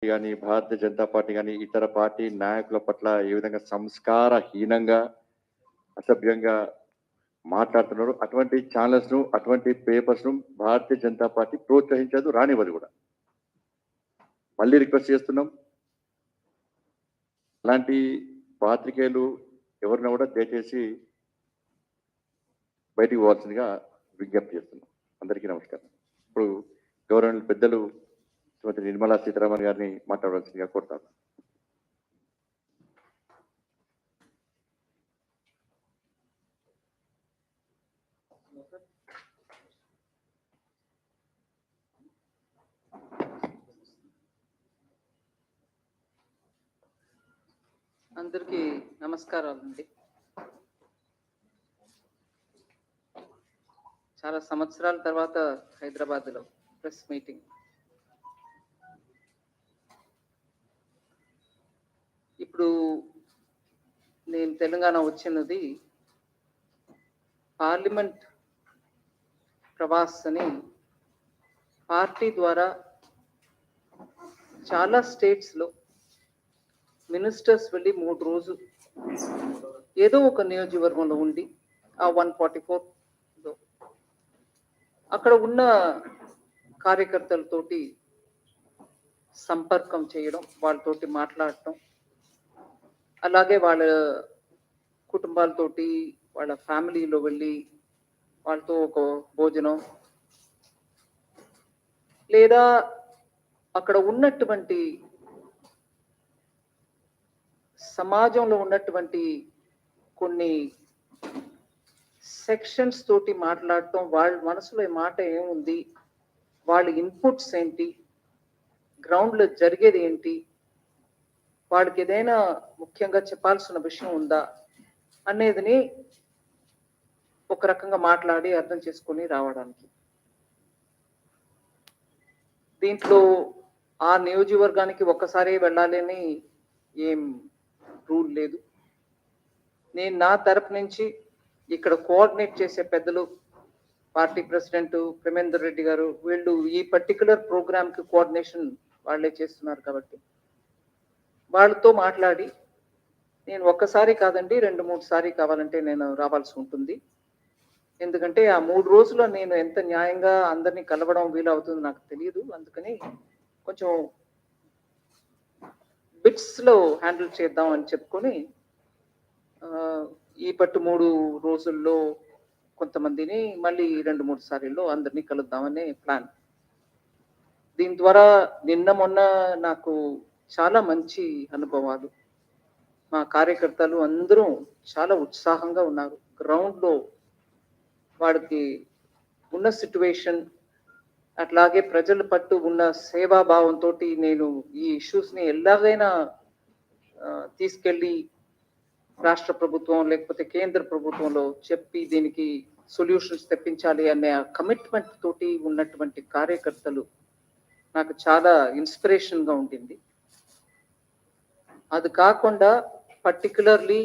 కానీ భారతీయ జనతా పార్టీ కానీ ఇతర పార్టీ నాయకుల పట్ల ఏ విధంగా సంస్కారహీనంగా అసభ్యంగా మాట్లాడుతున్నారు. అటువంటి ఛానల్స్ను అటువంటి పేపర్స్ను భారతీయ జనతా పార్టీ ప్రోత్సహించదు, రానివ్వదు కూడా. మళ్ళీ రిక్వెస్ట్ చేస్తున్నాం, అలాంటి పాత్రికేయులు ఎవరినా కూడా దయచేసి బయటికి పోవాల్సిందిగా విజ్ఞప్తి చేస్తున్నాం. అందరికీ నమస్కారం. ఇప్పుడు గౌరవ పెద్దలు శ్రీమతి నిర్మలా సీతారామన్ గారిని మాట్లాడవలసిందిగా కోరుతాను. అందరికీ నమస్కారాలండి. చాలా సంవత్సరాల తర్వాత హైదరాబాద్లో ప్రెస్ మీటింగ్. ఇప్పుడు నేను తెలంగాణ వచ్చినది పార్లమెంట్ ప్రవాస్ అని పార్టీ ద్వారా చాలా స్టేట్స్లో మినిస్టర్స్ వెళ్ళి 3 రోజులు ఏదో ఒక నియోజకవర్గంలో ఉండి ఆ 144లో అక్కడ ఉన్న కార్యకర్తలతోటి సంపర్కం చేయడం, వాళ్ళతోటి మాట్లాడటం, అలాగే వాళ్ళ కుటుంబాలతోటి వాళ్ళ ఫ్యామిలీలో వెళ్ళి వాళ్ళతో ఒక భోజనం, లేదా అక్కడ ఉన్నటువంటి సమాజంలో ఉన్నటువంటి కొన్ని సెక్షన్స్ తోటి మాట్లాడటం, వాళ్ళ మనసులో ఈ మాట ఏముంది, వాళ్ళ ఇన్పుట్స్ ఏంటి, గ్రౌండ్లో జరిగేది ఏంటి, వాళ్ళకి ఏదైనా ముఖ్యంగా చెప్పాల్సిన విషయం ఉందా అనేదిని ఒక రకంగా మాట్లాడి అర్థం చేసుకొని రావడానికి. దీంట్లో ఆ నియోజకవర్గానికి ఒక్కసారి వెళ్ళాలని ఏం రూల్ లేదు. నేను నా తరపు నుంచి ఇక్కడ కోఆర్డినేట్ చేసే పెద్దలు, పార్టీ ప్రెసిడెంట్ ప్రేమేందర్ రెడ్డి గారు, వీళ్ళు ఈ పర్టికులర్ ప్రోగ్రామ్కి కోఆర్డినేషన్ వాళ్ళే చేస్తున్నారు కాబట్టి వాళ్ళతో మాట్లాడి, నేను ఒక్కసారి కాదండి 2-3 సారి కావాలంటే నేను రావాల్సి ఉంటుంది. ఎందుకంటే ఆ 3 రోజుల్లో నేను ఎంత న్యాయంగా అందరినీ కలవడం వీలవుతుందో నాకు తెలియదు. అందుకని కొంచెం బిట్స్లో హ్యాండిల్ చేద్దాం అని చెప్పుకొని ఈ పట్టు 3 రోజుల్లో కొంతమందిని మళ్ళీ 2-3 సార్లు అందరినీ కలుద్దామనే ప్లాన్. దీని ద్వారా నిన్న మొన్న నాకు చాలా మంచి అనుభవాలు. మా కార్యకర్తలు అందరూ చాలా ఉత్సాహంగా ఉన్నారు. గ్రౌండ్లో వాడికి ఉన్న సిట్యువేషన్, అట్లాగే ప్రజల పట్టు ఉన్న సేవాభావంతో నేను ఈ ఇష్యూస్ని ఎలాగైనా తీసుకెళ్ళి రాష్ట్ర ప్రభుత్వం లేకపోతే కేంద్ర ప్రభుత్వంలో చెప్పి దీనికి సొల్యూషన్స్ తెప్పించాలి అనే కమిట్మెంట్ తోటి ఉన్నటువంటి కార్యకర్తలు నాకు చాలా ఇన్స్పిరేషన్గా ఉంటుంది. అది కాకుండా పర్టికులర్లీ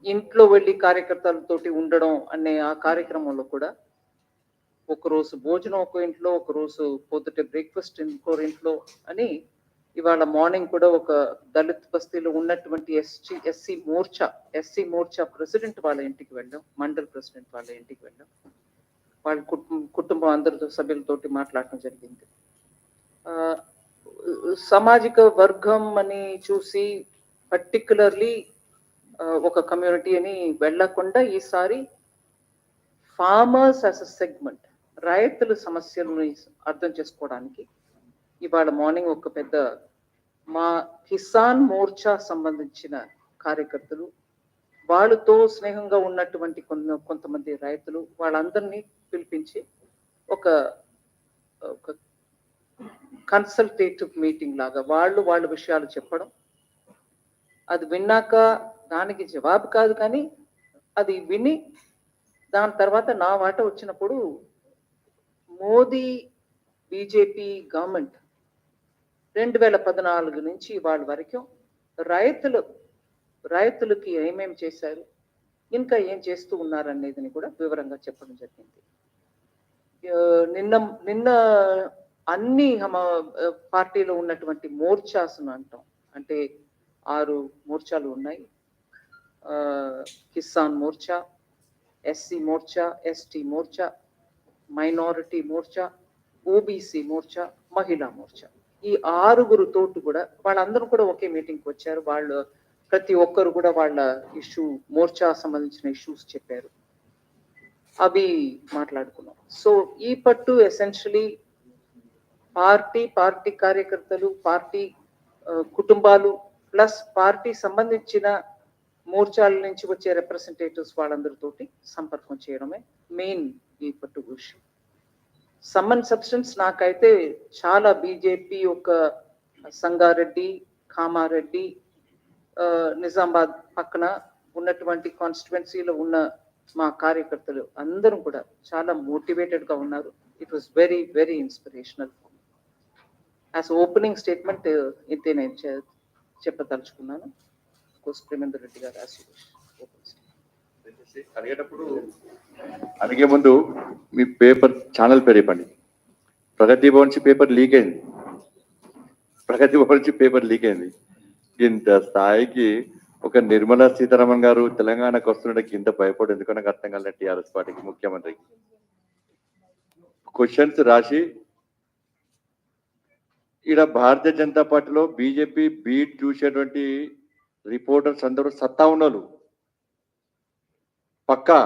ఇంట్లో వెళ్ళి కార్యకర్తలతోటి ఉండడం అనే ఆ కార్యక్రమంలో కూడా ఒకరోజు భోజనం ఒక ఇంట్లో, ఒకరోజు పొద్దుటే బ్రేక్ఫాస్ట్ ఇంకో అని ఇవాళ మార్నింగ్ కూడా ఒక దళిత్ బస్తీలో ఉన్నటువంటి ఎస్సీ మోర్చా ప్రెసిడెంట్ వాళ్ళ ఇంటికి వెళ్ళాం, మండల్ ప్రెసిడెంట్ వాళ్ళ ఇంటికి వెళ్ళాం. వాళ్ళ కుటుంబం అందరితో సభ్యులతోటి మాట్లాడటం జరిగింది. సామాజిక వర్గం అని చూసి పర్టికులర్లీ ఒక కమ్యూనిటీ అని వెళ్ళకుండా ఈసారి ఫార్మర్స్ యాజ్ అ సెగ్మెంట్, రైతుల సమస్యలను అర్థం చేసుకోవడానికి ఇవాళ మార్నింగ్ ఒక పెద్ద మా కిసాన్ మోర్చా సంబంధించిన కార్యకర్తలు, వాళ్ళతో స్నేహంగా ఉన్నటువంటి కొంతమంది రైతులు, వాళ్ళందరినీ పిలిపించి ఒక కన్సల్టేటివ్ మీటింగ్ లాగా వాళ్ళ విషయాలు చెప్పడం, అది విన్నాక దానికి జవాబు కాదు కానీ అది విని దాని తర్వాత నా వాట వచ్చినప్పుడు మోదీ బీజేపీ గవర్నమెంట్ 2014 నుంచి వాళ్ళ వరకు రైతులకి ఏమేమి చేశారు, ఇంకా ఏం చేస్తూ ఉన్నారనేది కూడా వివరంగా చెప్పడం జరిగింది. నిన్న అన్ని పార్టీలో ఉన్నటువంటి మోర్చాస్ను అంటాం. అంటే 6 మోర్చాలు ఉన్నాయి. Kisan Morcha, SC Morcha, ST Morcha, minority Morcha, OBC Morcha, మహిళా మోర్చా. ఈ 6 తోటి కూడా వాళ్ళందరూ కూడా ఒకే మీటింగ్కి వచ్చారు. వాళ్ళు ప్రతి ఒక్కరు కూడా వాళ్ళ ఇష్యూ, మోర్చా సంబంధించిన ఇష్యూస్ చెప్పారు. అవి మాట్లాడుకున్నాం. సో ఈ పట్టు ఎసెన్షియలీ పార్టీ కార్యకర్తలు, పార్టీ కుటుంబాలు ప్లస్ పార్టీ సంబంధించిన మోర్చాల నుంచి వచ్చే రిప్రజెంటేటివ్స్ వాళ్ళందరితోటి సంపర్కం చేయడమే మెయిన్ ఈ పట్టు విషయం. సమ్మన్ సబ్స్టెన్స్ నాకైతే చాలా బీజేపీ ఒక సంగారెడ్డి, కామారెడ్డి, నిజామాబాద్ పక్కన ఉన్నటువంటి కాన్స్టిట్యువెన్సీలో ఉన్న మా కార్యకర్తలు అందరూ కూడా చాలా మోటివేటెడ్ గా ఉన్నారు. It was very very inspirational. As opening statement ఇంతే నేను చెప్పదలుచుకున్నాను. ప్రేమేందర్ రెడ్డి గారు అడిగేటప్పుడు అడిగే ముందు మీ పేపర్ ఛానల్ పేరు చెప్పండి. ప్రగతి భవన్ నుంచి పేపర్ లీక్ అయింది. ప్రగతి భవన్ నుంచి పేపర్ లీక్ అయింది. ఇంత స్థాయికి ఒక నిర్మలా సీతారామన్ గారు తెలంగాణకు వస్తుండడానికి ఇంత భయపడు ఎందుకో నాకు అర్థం కాలేదు. టీఆర్ఎస్ పార్టీకి ముఖ్యమంత్రికి క్వశ్చన్స్ రాసి ఈడ భారతీయ జనతా పార్టీలో బీజేపీ బీట్ చూసేటువంటి రిపోర్టర్స్ అందరూ సత్తా ఉన్నోళ్ళు పక్కా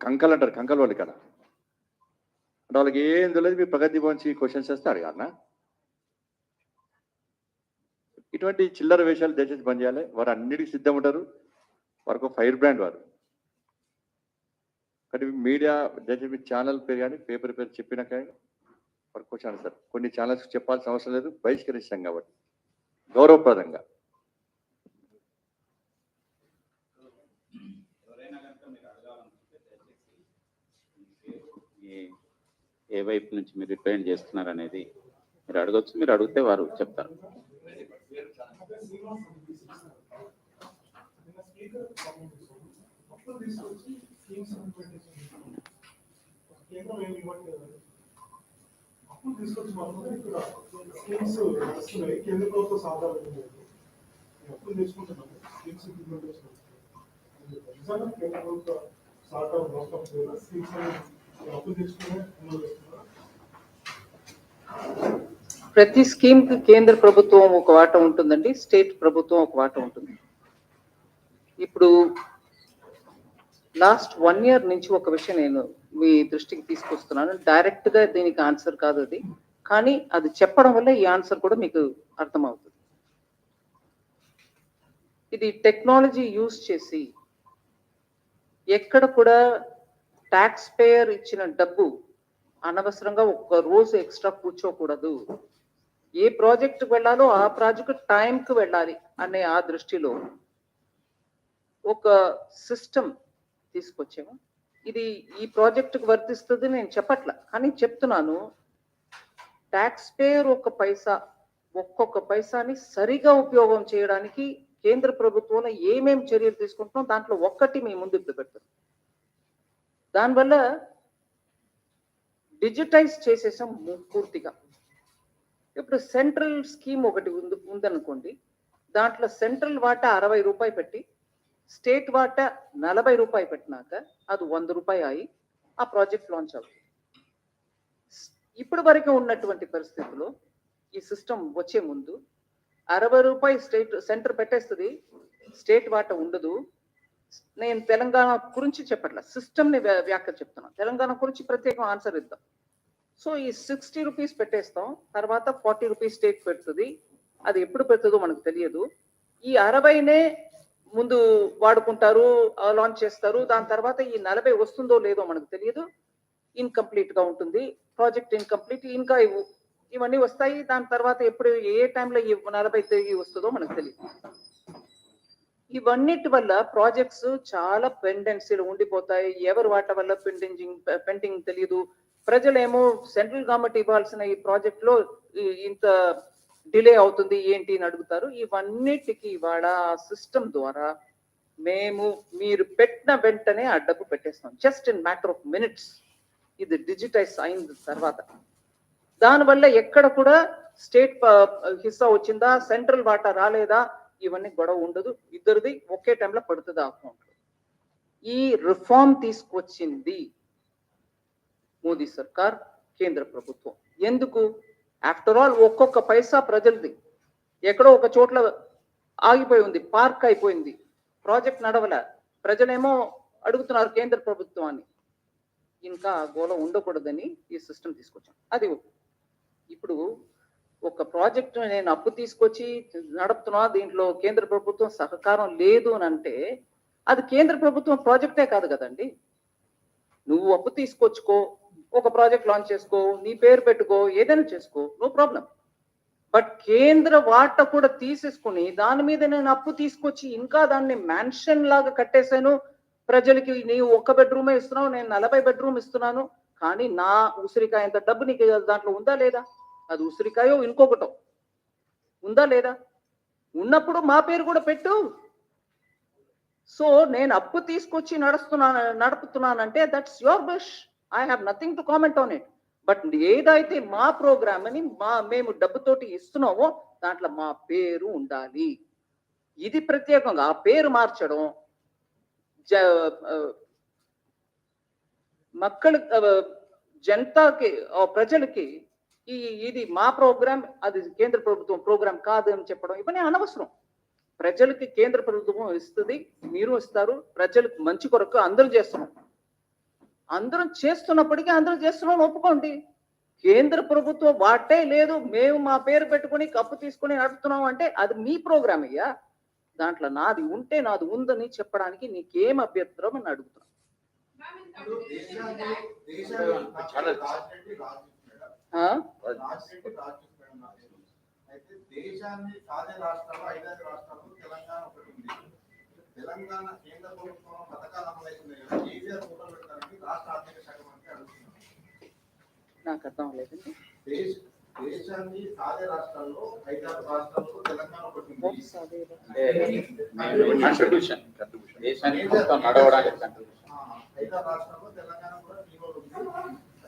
కంకలు అంటారు. కంకలు వాళ్ళు ఇక్కడ అంటే వాళ్ళకి ఏం తెలియదు. మీ ప్రగతి భవన్సి క్వశ్చన్స్ వేస్తే అడగాలనా? ఇటువంటి చిల్లర వేషాలు దయచేసి బంద్ చేయాలి. వారు అన్నిటికీ సిద్ధం ఉంటారు. వారికి ఒక ఫైర్ బ్రాండ్ వారు. కానీ మీడియా దయచేసి మీ ఛానల్ పేరు కానీ పేపర్ పేరు చెప్పినాక వారికి వచ్చాను సార్. కొన్ని ఛానల్స్ చెప్పాల్సిన అవసరం లేదు, బహిష్కరిస్తాం కాబట్టి గౌరవప్రదంగా. ఏ వైపు నుంచి మీరు రిప్రజెంట్ చేస్తున్నారు అనేది మీరు అడగొచ్చు. మీరు అడిగితే వారు చెప్తారు. ప్రతి స్కీమ్ కి కేంద్ర ప్రభుత్వం ఒక వాటా ఉంటుందండి, స్టేట్ ప్రభుత్వం ఒక వాటా ఉంటుంది. ఇప్పుడు లాస్ట్ 1 year నుంచి ఒక విషయం నేను మీ దృష్టికి తీసుకొస్తున్నాను. డైరెక్ట్ గా దీనికి ఆన్సర్ కాదు అది, కానీ అది చెప్పడం వల్ల ఈ ఆన్సర్ కూడా మీకు అర్థమవుతుంది. ఇది టెక్నాలజీ యూజ్ చేసి ఎక్కడ కూడా ట్యాక్స్ పేయర్ ఇచ్చిన డబ్బు అనవసరంగా ఒక్క రోజు ఎక్స్ట్రా కూర్చోకూడదు. ఏ ప్రాజెక్ట్ వెళ్ళాలో ఆ ప్రాజెక్ట్ టైంకి వెళ్ళాలి అనే ఆ దృష్టిలో ఒక సిస్టమ్ తీసుకొచ్చాము. ఇది ఈ ప్రాజెక్టుకు వర్తిస్తుంది నేను చెప్పట్లా, కానీ చెప్తున్నాను. ట్యాక్స్ పేయర్ ఒక్కొక్క పైసాని సరిగా ఉపయోగం చేయడానికి కేంద్ర ప్రభుత్వంలో ఏమేం చర్యలు తీసుకుంటున్నాం దాంట్లో ఒక్కటి మీ ముందు పెడతాం. దానివల్ల డిజిటైజ్ చేసేసాం పూర్తిగా. ఇప్పుడు సెంట్రల్ స్కీమ్ ఒకటి ఉందనుకోండి, దాంట్లో సెంట్రల్ వాటా 60 రూపాయలు పెట్టి స్టేట్ వాటా 40 రూపాయలు పెట్టినాక అది 100 రూపాయలు అయి ఆ ప్రాజెక్ట్ లాంచ్ అవుతుంది. ఇప్పటి వరకు ఉన్నటువంటి పరిస్థితుల్లో ఈ సిస్టమ్ వచ్చే ముందు 60 రూపాయలు సెంటర్ పెట్టేస్తుంది, స్టేట్ వాటా ఉండదు. నేను తెలంగాణ గురించి చెప్పట్లా, సిస్టమ్ని వ్యాఖ్య చెప్తున్నాను. తెలంగాణ గురించి ప్రత్యేకం ఆన్సర్ ఇద్దాం. సో ఈ 60 రూపీస్ పెట్టేస్తాం, తర్వాత 40 రూపీస్ స్టేట్ పెడుతుంది. అది ఎప్పుడు పెడుతుందో మనకు తెలియదు. ఈ 60నే ముందు వాడుకుంటారు, లాంచ్ చేస్తారు. దాని తర్వాత ఈ 40 వస్తుందో లేదో మనకు తెలియదు. ఇన్కంప్లీట్ గా ఉంటుంది ప్రాజెక్ట్, ఇన్కంప్లీట్. ఇంకా ఇవన్నీ వస్తాయి. దాని తర్వాత ఎప్పుడు ఏ టైంలో ఈ 40 తిరిగి వస్తుందో మనకు తెలియదు. ఇవన్నిటి వల్ల ప్రాజెక్ట్స్ చాలా పెండెన్సీలు ఉండిపోతాయి. ఎవరు వాటి వల్ల పెండింగ్ తెలియదు. ప్రజలేమో సెంట్రల్ గవర్నమెంట్ ఇవ్వాల్సిన ఈ ప్రాజెక్ట్ లో ఇంత డిలే అవుతుంది ఏంటి అని అడుగుతారు. ఇవన్నిటికీ ఇవాళ సిస్టమ్ ద్వారా మీరు పెట్టిన వెంటనే ఆ డబ్బు పెట్టేస్తాం. Just in matter of minutes ఇది డిజిటైజ్ అయిన తర్వాత దానివల్ల ఎక్కడ కూడా స్టేట్ హిస్సా వచ్చిందా, సెంట్రల్ వాటా రాలేదా, ఇవన్నీ గొడవ ఉండదు. ఇద్దరిది ఒకే టైంలో పడుతుంది అకౌంట్. ఈ రిఫార్మ్ తీసుకొచ్చింది మోదీ సర్కార్, కేంద్ర ప్రభుత్వం. ఎందుకు? ఆఫ్టర్ ఆల్ ఒక్కొక్క పైసా ప్రజలది. ఎక్కడో ఒక చోట్ల ఆగిపోయి ఉంది, పార్క్ అయిపోయింది, ప్రాజెక్ట్ నడవల. ప్రజలేమో అడుగుతున్నారు కేంద్ర ప్రభుత్వాన్ని. ఇంకా గోల ఉండకూడదని ఈ సిస్టమ్ తీసుకొచ్చాం. అది ఇప్పుడు ఒక ప్రాజెక్ట్ నేను అప్పు తీసుకొచ్చి నడుపుతున్నా, దీంట్లో కేంద్ర ప్రభుత్వం సహకారం లేదు అని అంటే అది కేంద్ర ప్రభుత్వం ప్రాజెక్టే కాదు కదండి. నువ్వు అప్పు తీసుకొచ్చుకో, ఒక ప్రాజెక్ట్ లాంచ్ చేసుకో, నీ పేరు పెట్టుకో, ఏదైనా చేసుకో, నో ప్రాబ్లం. బట్ కేంద్ర వాటా కూడా తీసేసుకుని దాని మీద నేను అప్పు తీసుకొచ్చి ఇంకా దాన్ని మ్యాన్షన్ లాగా కట్టేశాను, ప్రజలకి నీవు 1 బెడ్రూమే ఇస్తున్నావు, నేను 40 బెడ్రూమ్ ఇస్తున్నాను, కానీ నా ఉసిరికాయ అంత డబ్బు నీకు దాంట్లో ఉందా లేదా? అది ఉసిరికాయో ఇంకొకటో ఉందా లేదా? ఉన్నప్పుడు మా పేరు కూడా పెట్టు. సో నేను అప్పు తీసుకొచ్చి నడుపుతున్నానంటే that's your wish, I have nothing to comment on it. But ఏదైతే మా ప్రోగ్రామ్ అని మేము డబ్బుతోటి ఇస్తున్నామో దాంట్లో మా పేరు ఉండాలి. ఇది ప్రత్యేకంగా ఆ పేరు మార్చడం మక్కలు జనతాకి, ప్రజలకి ఇది మా ప్రోగ్రామ్, అది కేంద్ర ప్రభుత్వం ప్రోగ్రామ్ కాదు అని చెప్పడం ఇవన్నీ అనవసరం. ప్రజలకి కేంద్ర ప్రభుత్వం ఇస్తుంది, మీరు ఇస్తారు, ప్రజలకు మంచి కొరకు అందరూ చేస్తున్నాం. అందరం చేస్తున్నప్పటికీ అందరూ చేస్తున్నాం ఒప్పుకోండి. కేంద్ర ప్రభుత్వం వాటే లేదు, మేము మా పేరు పెట్టుకుని కప్పు తీసుకుని నడుపుతున్నాం అంటే అది మీ ప్రోగ్రామ్ అయ్యా. దాంట్లో నాది ఉంటే నాది ఉందని చెప్పడానికి నీకేం అభ్యంతరం అని అడుగుతున్నాం. తెలంగాణ కేంద్ర ప్రభుత్వం పథకాలు అమలవుతున్నాయి కదా, కేసీఆర్ ఫోటోలు పెట్టడానికి రాష్ట్ర ఆర్థిక శాఖ మంత్రి అడుగుతున్నారు. నాకు అర్థం లేదండి. దేశాన్ని సాధే రాష్ట్రాల్లో 5 రాష్ట్రాల్లో తెలంగాణ ఒకటి ఉంది. కంట్రిబ్యూషన్ దేశానికి మొత్తం నడవడానికి కంట్రిబ్యూషన్ 5 రాష్ట్రాల్లో తెలంగాణ కూడా ఉంది.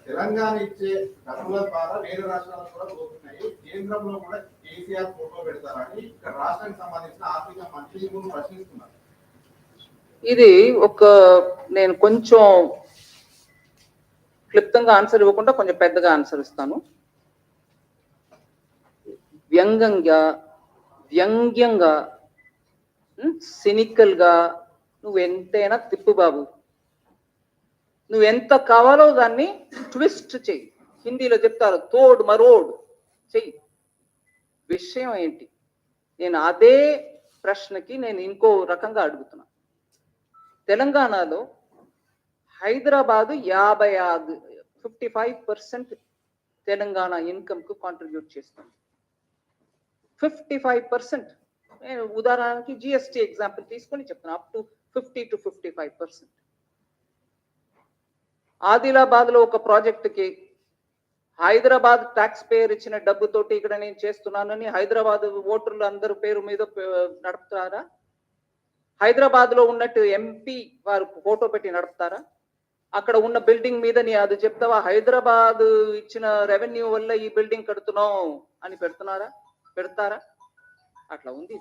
తెలంగాణ ఇచ్చే డబ్బుల ద్వారా వేరే రాష్ట్రాలకు కూడా పోతున్నాయి. కేంద్రంలో కూడా కేసీఆర్ ఫోటో పెడతారని ఇక్కడ రాష్ట్రానికి సంబంధించిన ఆర్థిక మంత్రి ప్రశ్నిస్తున్నారు. ఇది నేను కొంచెం క్లుప్తంగా ఆన్సర్ ఇవ్వకుండా కొంచెం పెద్దగా ఆన్సర్ ఇస్తాను. వ్యంగ్యంగా సినికల్గా నువ్వెంతైనా తిప్పు బాబు, నువ్వెంత కావాలో దాన్ని ట్విస్ట్ చెయ్యి. హిందీలో చెప్తారు తోడ్ మరోడ్ చెయ్యి. విషయం ఏంటి? నేను అదే ప్రశ్నకి నేను ఇంకో రకంగా అడుగుతున్నా. తెలంగాణలో హైదరాబాదు 55% తెలంగాణ ఇన్కమ్కు కాంట్రిబ్యూట్ చేస్తుంది. 55%. నేను ఉదాహరణకి జిఎస్టీ ఎగ్జాంపుల్ తీసుకొని చెప్తున్నా, అప్ టు 50 to 55%. ఆదిలాబాద్లో ఒక ప్రాజెక్టుకి హైదరాబాద్ ట్యాక్స్ పేయర్ ఇచ్చిన డబ్బుతోటి ఇక్కడ నేను చేస్తున్నానని హైదరాబాద్ ఓటర్లు అందరి పేరు మీద నడుపుతారా? హైదరాబాద్లో ఉన్నట్టు ఎంపీ వారు ఫోటో పెట్టి నడుపుతారా? అక్కడ ఉన్న బిల్డింగ్ మీద నీ అది చెప్తావా, హైదరాబాద్ ఇచ్చిన రెవెన్యూ వల్ల ఈ బిల్డింగ్ కడుతున్నావు అని పెడతారా? అట్లా ఉంది.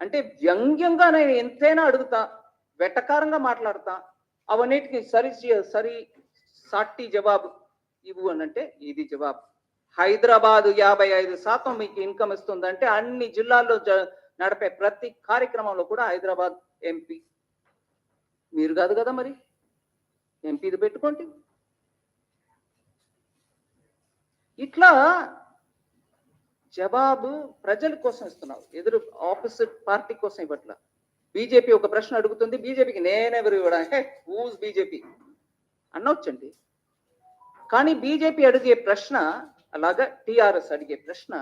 అంటే వ్యంగ్యంగా నేను ఎంతైనా అడుగుతా, వెటకారంగా మాట్లాడతా, అవన్నిటికి సరి సాటి జవాబు ఇవ్వు అని అంటే ఇది జవాబు. హైదరాబాద్ 55% మీకు ఇన్కమ్ ఇస్తుందంటే అన్ని జిల్లాల్లో నడిపే ప్రతి కార్యక్రమంలో కూడా హైదరాబాద్ ఎంపీ మీరు కాదు కదా, మరి ఎంపీది పెట్టుకోండి. ఇట్లా జవాబు ప్రజల కోసం ఇస్తున్నావు, ఎదురు ఆపోజిట్ పార్టీ కోసం ఇవ్వట్లా. బీజేపీ ఒక ప్రశ్న అడుగుతుంది, బీజేపీకి నేనెవరు ఇవ్వడానికి, హూజ్ బీజేపీ అనొచ్చండి. కానీ బీజేపీ అడిగే ప్రశ్న, అలాగా టిఆర్ఎస్ అడిగే ప్రశ్న,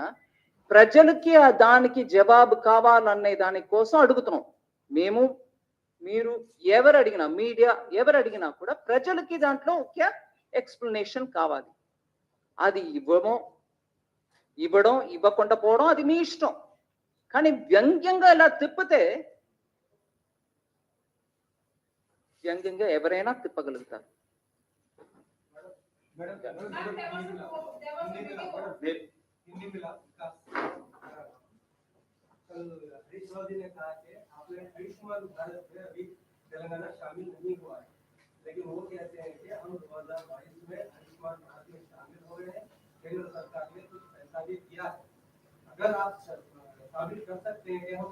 ప్రజలకి దానికి జవాబు కావాలనే దాని కోసం అడుగుతున్నాం. మీరు ఎవరు అడిగినా, మీడియా ఎవరు అడిగినా కూడా ప్రజలకి దాంట్లో ఒక ఎక్స్ప్లెనేషన్ కావాలి. అది ఇవ్వడం ఇవ్వకుండా పోవడం అది మీ ఇష్టం. కానీ వ్యంగ్యంగా ఇలా తిప్పితే వ్యంగ్యంగా ఎవరైనా తిప్పగలుగుతారు. हिंदी मिला कल हरीश राव जी ने कहा कि आपने आयुष्मान भारत में अभी तेलंगाना शामिल नहीं हुआ है, लेकिन वो कहते हैं कि हम 2022 में आयुष्मान भारत में शामिल हो रहे हैं, केंद्र सरकार ने कुछ पैसा भी दिया है। अगर आप साबित कर सकते हैं कि हम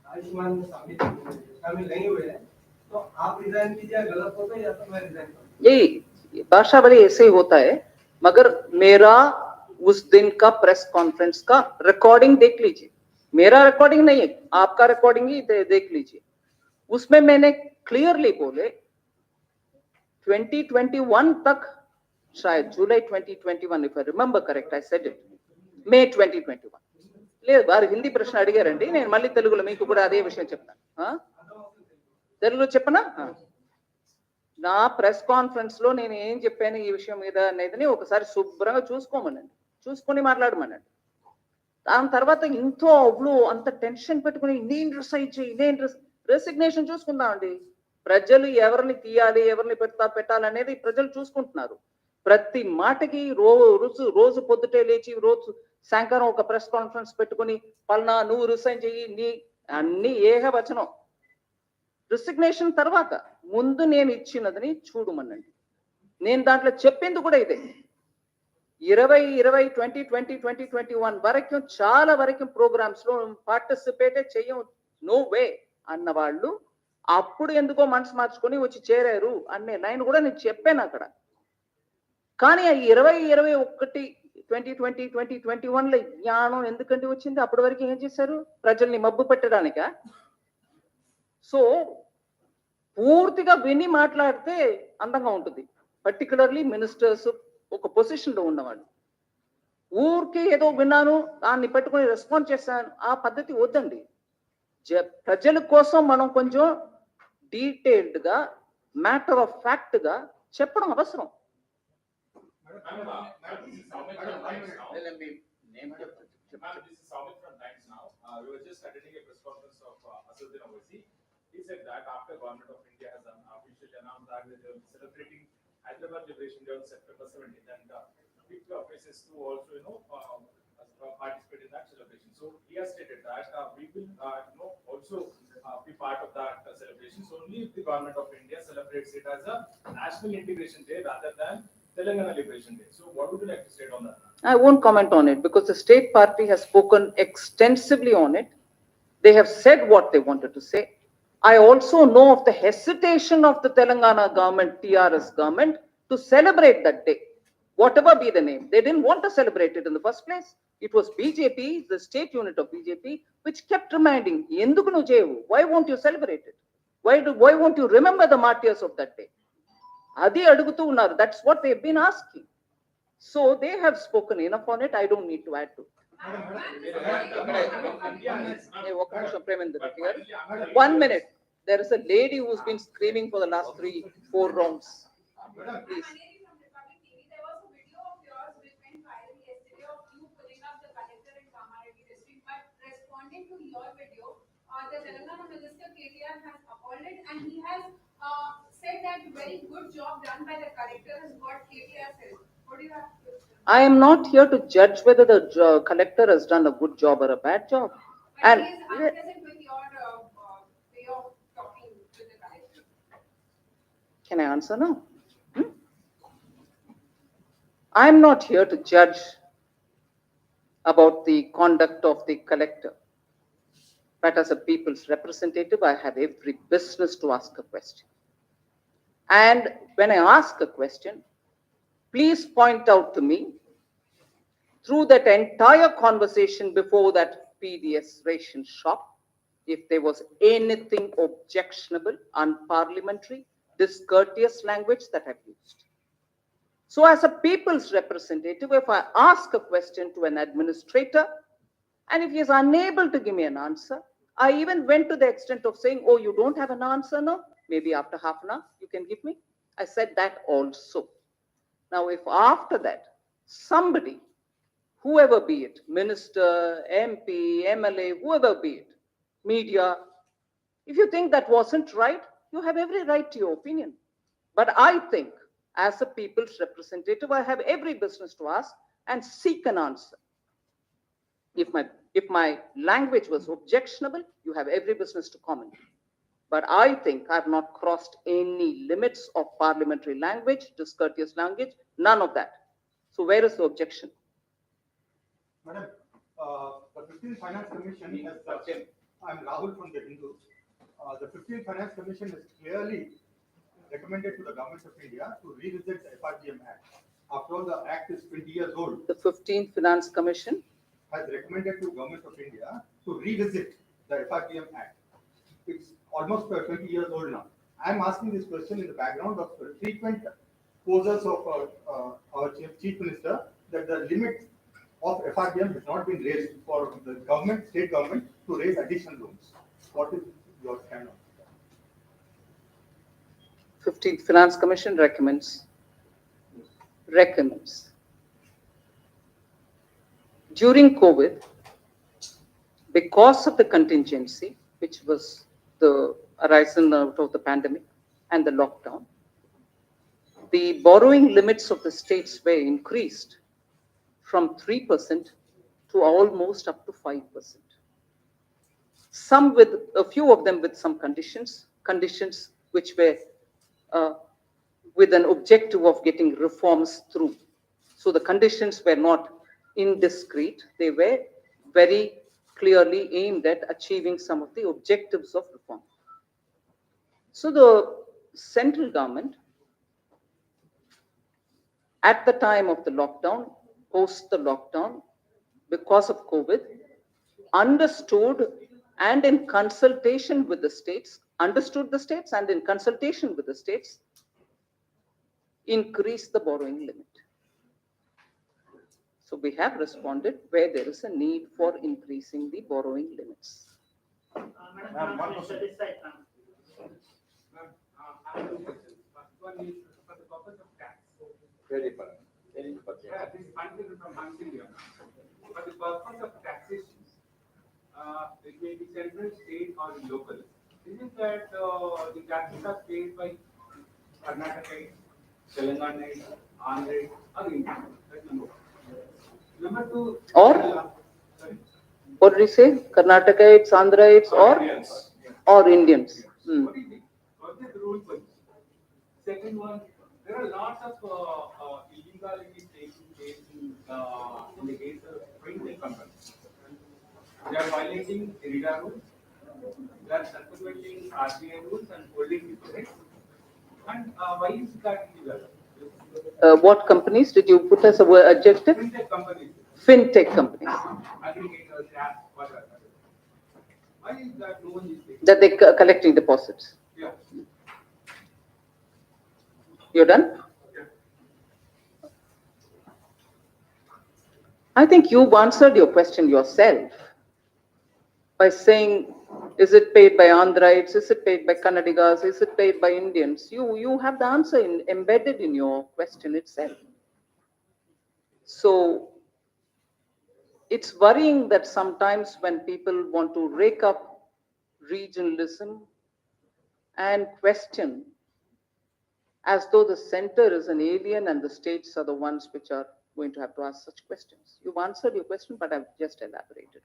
आयुष्मान में शामिल नहीं हुए हैं, तो आप रिजाइन कीजिए, गलत हो तो, या तो मैं रिजाइन करूँ। यही भाषा बड़ी ऐसे ही होता है, मगर मेरा उस दिन का प्रेस कॉन्फ्रेंस का रिकॉर्डिंग देख लीजिए। मेरा रिकॉर्डिंग नहीं है, आपका रिकॉर्डिंग ही देख लीजिए। उसमें मैंने क्लियरली बोले 2021 तक, शायद जुलाई 2021 if I remember correct, I said it May 2021 లేదు వారు హిందీ ప్రశ్న అడిగారండి, నేను మళ్ళీ తెలుగులో మీకు కూడా అదే విషయం చెప్తాను. తెలుగులో చెప్పనా? నా ప్రెస్ కాన్ఫరెన్స్ లో నేను ఏం చెప్పాను ఈ విషయం మీద అనేది ఒకసారి శుభ్రంగా చూసుకోమనండి, చూసుకొని మాట్లాడమనండి. దాని తర్వాత ఇంతో అవ్లు అంత టెన్షన్ పెట్టుకుని నేను రిసైన్ చేయి, నేను రెసిగ్నేషన్ చూసుకుందామండి. ప్రజలు ఎవరిని తీయాలి, ఎవరిని పెట్టాలనేది ప్రజలు చూసుకుంటున్నారు. ప్రతి మాటకి రోజు పొద్దుటే లేచి రోజు సాయంకాలం ఒక ప్రెస్ కాన్ఫరెన్స్ పెట్టుకుని పల్నా నువ్వు రిసైన్ చెయ్యి, నీ అన్ని ఏకవచనం. రిసిగ్నేషన్ తర్వాత ముందు నేను ఇచ్చినదని చూడమనండి. నేను దాంట్లో చెప్పింది కూడా ఇదే. 2021 వరకు చాలా వరకు ప్రోగ్రామ్స్ లో పార్టిసిపేట్ చేయం, నో వే అన్న వాళ్ళు అప్పుడు ఎందుకో మనసు మార్చుకొని వచ్చి చేరారు అనే లైన్ కూడా నేను చెప్పాను అక్కడ. కానీ ఆ 2021 లో జ్ఞానం ఎందుకంటే వచ్చింది? అప్పటి వరకు ఏం చేశారు? ప్రజల్ని మబ్బు పెట్టడానిక? సో పూర్తిగా విని మాట్లాడితే అందంగా ఉంటుంది, పర్టికులర్లీ మినిస్టర్స్ ఒక పొజిషన్ లో ఉన్నవాళ్ళు. ఊరికి ఏదో విన్నాను దాన్ని పెట్టుకుని రెస్పాండ్ చేశాను, ఆ పద్ధతి వద్దండి. ప్రజల కోసం మనం కొంచెం డీటెయిల్డ్ గా మ్యాటర్ ఆఫ్ ఫ్యాక్ట్ గా చెప్పడం అవసరం. He said that after government of India has officially announced that they will be celebrating Hyderabad Liberation Day on September 17th, and big places to also participate in that celebration. So he has stated that we will also be part of that celebration. So only if the government of India celebrates it as a national integration day rather than Telangana Liberation Day. So what would you like to state on that? I won't comment on it because the state party has spoken extensively on it. They have said what they wanted to say. I also know of the hesitation of the Telangana government, TRS government, to celebrate that day, whatever be the name. They didn't want to celebrate it in the first place. It was BJP, the state unit of BJP, which kept reminding, "Enduku nu cheyavu? Why won't you celebrate it? Why won't you remember the martyrs of that day?" Adi adugutu unnaru. That's what they've been asking. So they have spoken enough on it. I don't need to add to it. One minute. There is a lady who's been screaming for the last 3-4 rounds. Please. There was a video of yours which went viral yesterday of you pulling up the collector in Kamaredi district, but responding to your video, the Telangana minister KTR has appalled it, and he has said that very good job done by the collector has got KTR's help. What do you have to say? I am not here to judge whether the collector has done a good job or a bad job. But And he is unpleasant with your way of talking with the collector. can I answer now? I am not here to judge about the conduct of the collector. But as a people's representative, I have every business to ask a question. And when I ask a question, please point out to me through that entire conversation before that PDS ration shop, if there was anything objectionable, unparliamentary, discourteous language that I've used. So as a people's representative, if I ask a question to an administrator, and if he is unable to give me an answer, I even went to the extent of saying, "Oh, you don't have an answer now? Maybe after half an hour, you can give me." I said that also. Now, if after that, somebody, whoever be it, minister, MP, MLA, whoever be it, media, if you think that wasn't right, you have every right to your opinion. But I think As a people's representative, I have every business to ask and seek an answer. If my language was objectionable, you have every business to comment. But I think I've not crossed any limits of parliamentary language, discourteous language, none of that. So where is the objection? Madam, the 15th Finance Commission has, I'm Rahul from the Hindu. The 15th Finance Commission has clearly recommended to the Government of India to revisit the FRGM Act. After all, the Act is 20 years old. The 15th Finance Commission Has recommended to Government of India to revisit the FRGM Act. It's almost 20 years old now. I'm asking this question in the background of frequent posers of our Chief Minister that the limit of FRDM has not been raised for the government, state government to raise additional loans. What is your stand on that? 15th Finance Commission recommends. During COVID, because of the contingency, which was the arisen out of the pandemic and the lockdown, the borrowing limits of the states were increased from 3% to almost up to 5%. Some with, a few of them with some conditions which were with an objective of getting reforms through. So the conditions were not indiscreet, they were very clearly aimed at achieving some of the objectives of reform. So the central government, at the time of the lockdown, post the lockdown, because of COVID, understood and in consultation with the states, increased the borrowing limit. So we have responded where there is a need for increasing the borrowing limits. Ma'am, one question. I have two questions. First one is for the purpose of tax. Very Yeah, this is funded from Bandi Sanjay. For the purpose of taxation, it may be central, state, or local. Isn't that the taxes are paid by Karnataka, Telangana, Andhra, or India? That's number one. Number two. Or? Sorry. What did he say? Karnataka, Andhra, or Indians. What is the rule for this? Second one, there are lots of illegalities taking place in the case of printing companies. They are violating RIDA rules, they are circumventing AVN rules and holding deposits. And why is that illegal? What companies did you put as a word adjective? Fintech companies, Fintech companies. aggregators, apps, whatever. Why is that no one is taking? That they collecting deposits. Yeah. You're done? Yeah. I think you've answered your question yourself by saying, is it paid by Andhrites? Is it paid by Kannadigas? Is it paid by Indians? You have the answer embedded in your question itself. So it's worrying that sometimes when people want to rake up regionalism and question as though the center is an alien and the states are the ones which are going to have to ask such questions. You've answered your question, but I've just elaborated.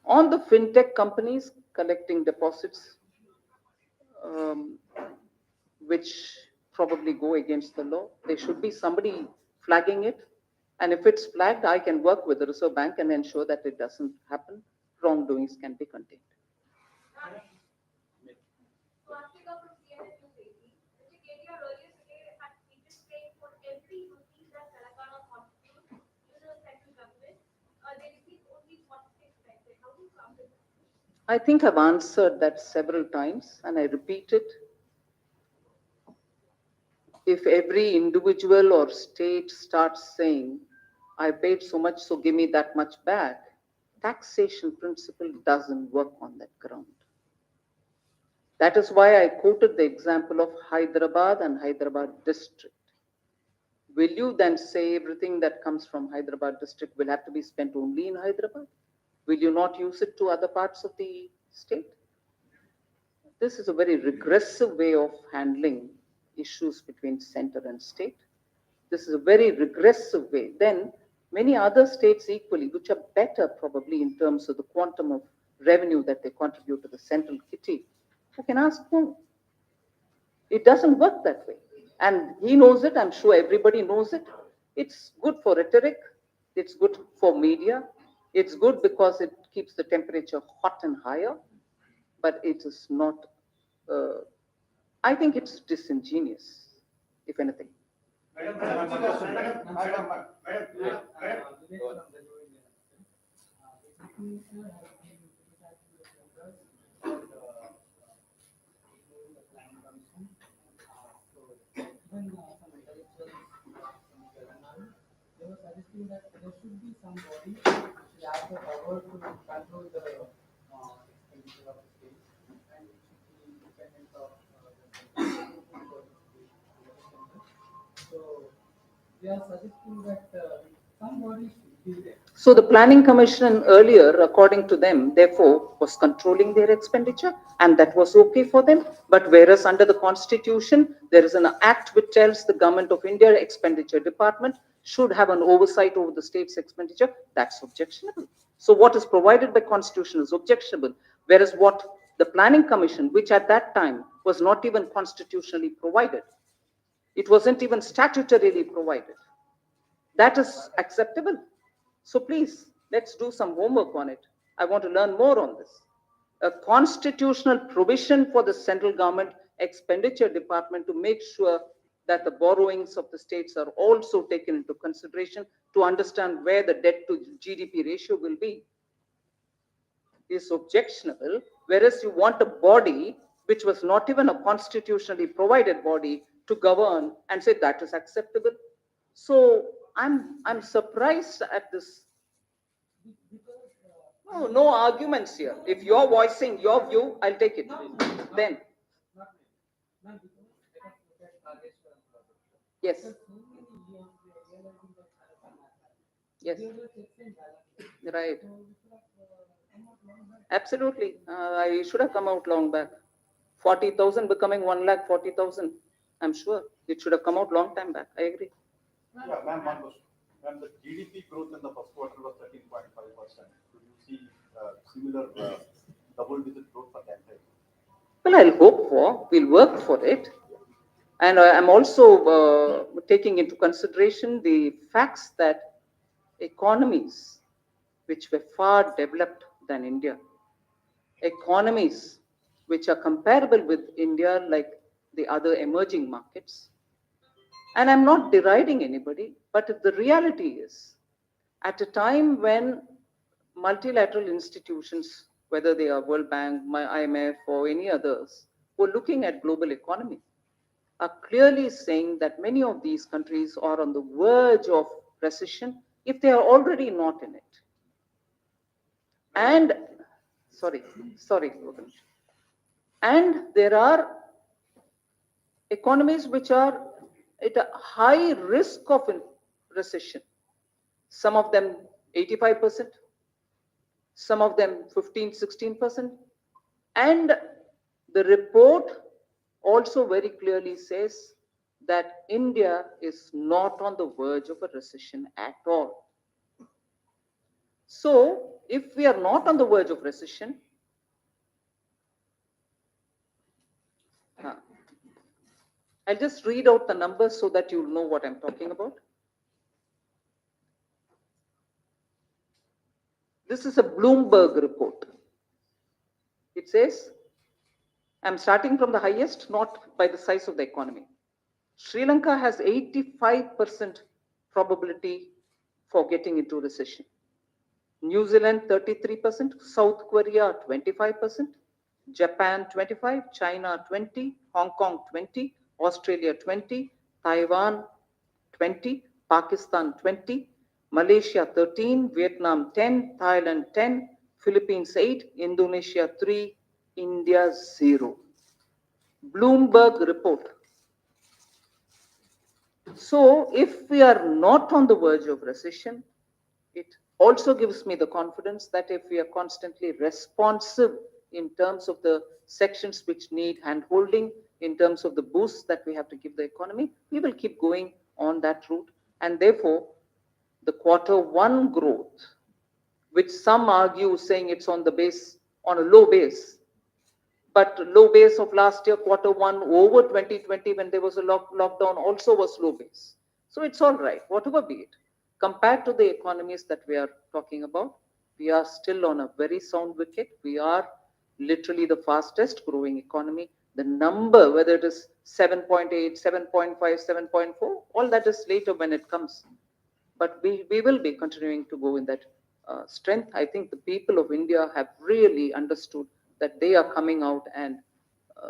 On the fintech companies collecting deposits, which probably go against the law, there should be somebody flagging it. And if it's flagged, I can work with the Reserve Bank and ensure that it doesn't happen. Wrongdoings can be contained. I think I've answered that several times and I repeat it. If every individual or state starts saying, I paid so much, so give me that much back, taxation principle doesn't work on that ground. That is why I quoted the example of Hyderabad and Hyderabad district. Will you then say everything that comes from Hyderabad district will have to be spent only in Hyderabad? Will you not use it to other parts of the state? this is a very regressive way of handling issues between center and state. This is a very regressive way. Then many other states equally, which are better probably in terms of the quantum of revenue that they contribute to the central kitty, you can ask no. It doesn't work that way. And he knows it, I'm sure everybody knows it. It's good for rhetoric, it's good for media, it's good because it keeps the temperature hot and higher, but it is not, I think it's disingenuous, if anything. They were suggesting that there should be some body which has the power to control the expenditure of the state, and it should be independent of the so they are suggesting that some body should be there. So the Planning Commission earlier, according to them, therefore, was controlling their expenditure, and that was okay for them. But whereas under the Constitution, there is an act which tells the Government of India Expenditure Department should have an oversight over the state's expenditure, that's objectionable. So what is provided by Constitution is objectionable, whereas what the Planning Commission, which at that time was not even constitutionally provided, it wasn't even statutorily provided, that is acceptable. So please, let's do some homework on it. I want to learn more on this. A constitutional provision for the central government expenditure department to make sure that the borrowings of the states are also taken into consideration to understand where the debt to GDP ratio will be is objectionable, whereas you want a body which was not even a constitutionally provided body to govern and say that is acceptable. So I'm surprised at this. No arguments here. If you're voicing your view, I'll take it. Then. Yes. Yes. Right. Absolutely. I should have come out long back. 40,000 becoming 1,40,000. I'm sure it should have come out long time back. I agree. Yeah, ma'am, one question. Ma'am, the GDP growth in the first quarter was 13.5%. Do you see similar double-digit growth for that time? Well, I'll hope for. We'll work for it. And I'm also taking into consideration the facts that economies which were far developed than India, economies which are comparable with India like the other emerging markets, and I'm not deriding anybody, but the reality is, at a time when multilateral institutions, whether they are World Bank, IMF, or any others, who are looking at global economy, are clearly saying that many of these countries are on the verge of recession if they are already not in it. And, sorry, and there are economies which are at a high risk of recession. Some of them 85%, some of them 15-16%. And the report also very clearly says that India is not on the verge of a recession at all. So if we are not on the verge of recession, I'll just read out the numbers so that you'll know what I'm talking about. This is a Bloomberg report. It says, I'm starting from the highest, not by the size of the economy. Sri Lanka has 85% probability for getting into recession. New Zealand 33%, South Korea 25%, Japan 25%, China 20%, Hong Kong 20%, Australia 20%, Taiwan 20%, Pakistan 20%, Malaysia 13%, Vietnam 10%, Thailand 10%, Philippines 8%, Indonesia 3%, India 0%. Bloomberg report. So if we are not on the verge of recession, it also gives me the confidence that if we are constantly responsive in terms of the sections which need hand-holding, in terms of the boost that we have to give the economy, we will keep going on that route. And therefore, the Q1 growth, which some argue saying it's on the base, on a low base, but low base of last year, Q1 over 2020, when there was a lockdown, also was low base. So it's all right, whatever be it. Compared to the economies that we are talking about, we are still on a very sound wicket. We are literally the fastest growing economy. The number, whether it is 7.8, 7.5, 7.4, all that is later when it comes. But we will be continuing to go in that strength. I think the people of India have really understood that they are coming out and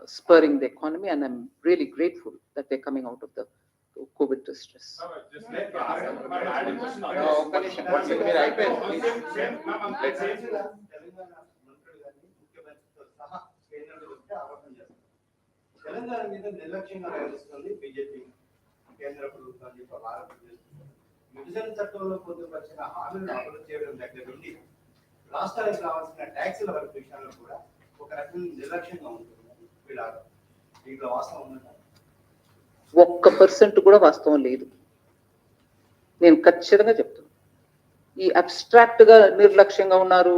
spurring the economy, and I'm really grateful that they're coming out of the COVID distress. No, just let me ask my added question on No, this. ఒక్క నిమిషం. One minute, మీరు అయిపోయింది, please. Telangana మీద నిర్లక్ష్యంగా వ్యవహరిస్తుంది BJP కేంద్ర ప్రభుత్వం అని చెప్పి ఆరోపణ చేస్తుంది. విభజన చట్టంలో పొందుపరిచిన హామీలను అమలు చేయడం దగ్గర నుండి రాష్ట్రానికి రావాల్సిన ట్యాక్సుల వరకు విషయాల్లో కూడా ఒక రకమైన నిర్లక్ష్యంగా ఉంటుంది వీళ్ళ దీంట్లో వాస్తవం ఉందంట. 1% కూడా వాస్తవం లేదు. నేను ఖచ్చితంగా చెప్తాను. ఈ అబ్స్ట్రాక్ట్ గా నిర్లక్ష్యంగా ఉన్నారు,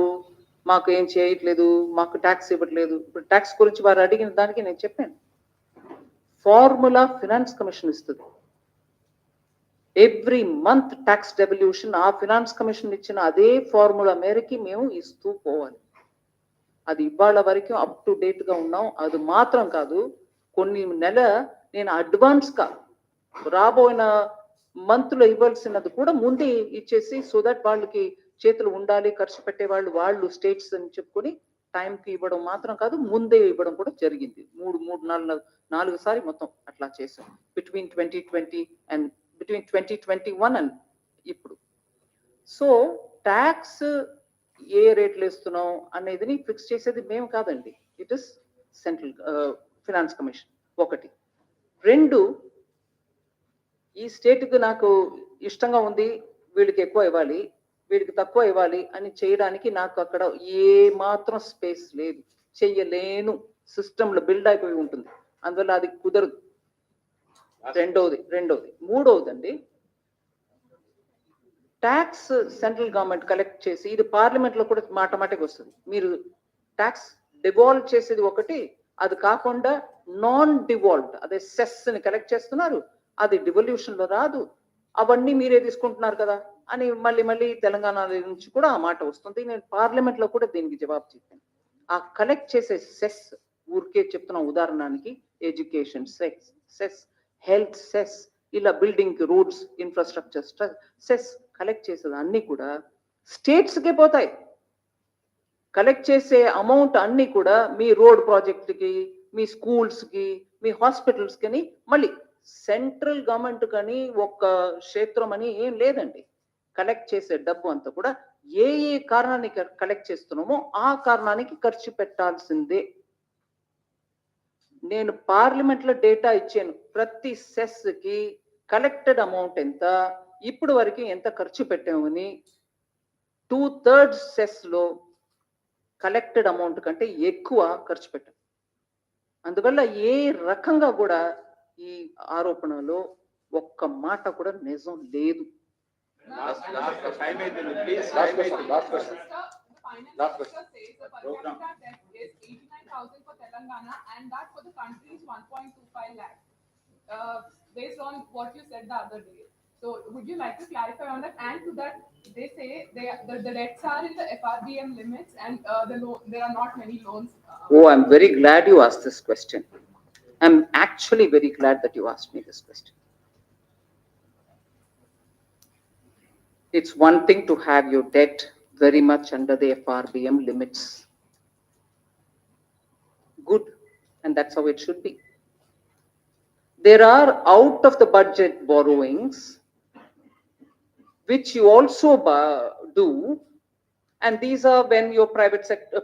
మాకు ఏం చేయట్లేదు, మాకు ట్యాక్స్ ఇవ్వట్లేదు. ఇప్పుడు ట్యాక్స్ గురించి వారు అడిగిన దానికి నేను చెప్పాను. ఫార్ములా ఫినాన్స్ కమిషన్ ఇస్తుంది. ఎవ్రీ మంత్ ట్యాక్స్ డెవల్యూషన్ ఆ ఫినాన్స్ కమిషన్ ఇచ్చిన అదే ఫార్ములా మేరకి మేము ఇస్తూ పోవాలి. అది ఇవాళ వరకు అప్ టు డేట్ గా ఉన్నాం. అది మాత్రం కాదు, కొన్ని నెల నేను అడ్వాన్స్ గా రాబోయిన మంత్ లో ఇవ్వాల్సినది కూడా ముందే ఇచ్చేసి, సో దట్ వాళ్ళకి చేతులు ఉండాలి, ఖర్చు పెట్టే వాళ్ళు స్టేట్స్ అని చెప్పుకొని టైంకి ఇవ్వడం మాత్రం కాదు, ముందే ఇవ్వడం కూడా జరిగింది. నాలుగు సారి మొత్తం అట్లా చేసాం బిట్వీన్ 2020 అండ్ బిట్వీన్ 2021 అండ్ ఇప్పుడు. సో ట్యాక్స్ ఏ రేట్లు వేస్తున్నాం అనేది ఫిక్స్ చేసేది మేము కాదండి, it is central finance commission. ఒకటి. రెండు, ఈ స్టేట్కి నాకు ఇష్టంగా ఉంది, వీళ్ళకి ఎక్కువ ఇవ్వాలి, వీడికి తక్కువ ఇవ్వాలి అని చేయడానికి నాకు అక్కడ ఏ మాత్రం స్పేస్ లేదు, చెయ్యలేను. సిస్టంలో బిల్డ్ అయిపోయి ఉంటుంది, అందువల్ల అది కుదరదు. రెండోది. మూడవదండి, ట్యాక్స్ సెంట్రల్ గవర్నమెంట్ కలెక్ట్ చేసి, ఇది పార్లమెంట్ లో కూడా మాటమాటికి వస్తుంది. మీరు ట్యాక్స్ డివాల్వ్ చేసేది ఒకటి, అది కాకుండా నాన్ డివాల్వ్డ్ అదే సెస్ ని కలెక్ట్ చేస్తున్నారు, అది డివల్యూషన్ లో రాదు, అవన్నీ మీరే తీసుకుంటున్నారు కదా అని మళ్ళీ తెలంగాణ నుంచి కూడా ఆ మాట వస్తుంది. నేను పార్లమెంట్ లో కూడా దీనికి జవాబు చెప్పాను. ఆ కలెక్ట్ చేసే సెస్, ఊరికే చెప్తున్న ఉదాహరణకి ఎడ్యుకేషన్ సెస్, హెల్త్ సెస్, ఇలా building roads infrastructure cess collect చేసేది అన్ని కూడా స్టేట్స్కే పోతాయి. కలెక్ట్ చేసే అమౌంట్ అన్ని కూడా మీ రోడ్ ప్రాజెక్టుకి, మీ స్కూల్స్కి, మీ హాస్పిటల్స్కి, మళ్ళీ సెంట్రల్ గవర్నమెంట్ కానీ ఒక్క క్షేత్రం అని ఏం లేదండి. కలెక్ట్ చేసే డబ్బు అంతా కూడా ఏ కారణానికి కలెక్ట్ చేస్తున్నామో ఆ కారణానికి ఖర్చు పెట్టాల్సిందే. నేను పార్లమెంట్ లో డేటా ఇచ్చాను, ప్రతి సెస్ కి కలెక్టెడ్ అమౌంట్ ఎంత, ఇప్పుడు వరకు ఎంత ఖర్చు పెట్టామని. 2/3 సెస్ లో కలెక్టెడ్ అమౌంట్ కంటే ఎక్కువ ఖర్చు పెట్టాం. అందువల్ల ఏ రకంగా కూడా ఈ ఆరోపణలో ఒక్క మాట కూడా నిజం లేదు. Last question. Finance Minister says the per capita debt is 89,000 for Telangana and that for the country is 1.25 lakh. Based on what you said the other day. So would you like to clarify on that? And to that, they say the debts are in the FRBM limits and there are not many loans. Oh, I'm very glad you asked this question. I'm actually very glad that you asked me this question. It's one thing to have your debt very much under the FRBM limits. Good, and that's how it should be. There are out of the budget borrowings, which you also do, and these are when your